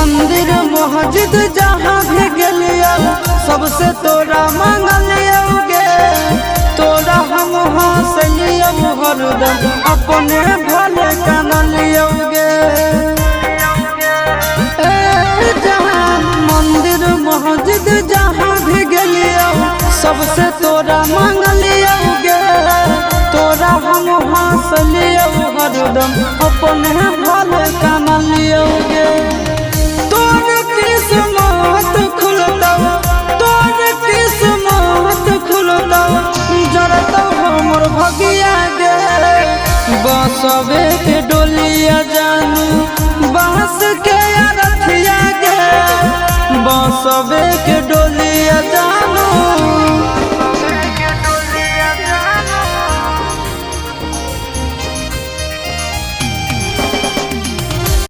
मंदिर मस्जिद जहाँ भी गेलियो सबसे तोरा मांगलियोगे। तोरा हम हंसलियो हरदम अपने भले कानलियोगे। मंदिर मस्जिद जहाँ भी गेलियो सबसे तोरा मांगलियोगे। तोरा हम हंसलियो हरदम अपने भले कानलियोगे। तोर किस्मत खुलता, तोर किस्मत खुलता, जरता हमर भगिया गे। बसवे के डोलिया जानू बांस के अरथिया गे। बसवे के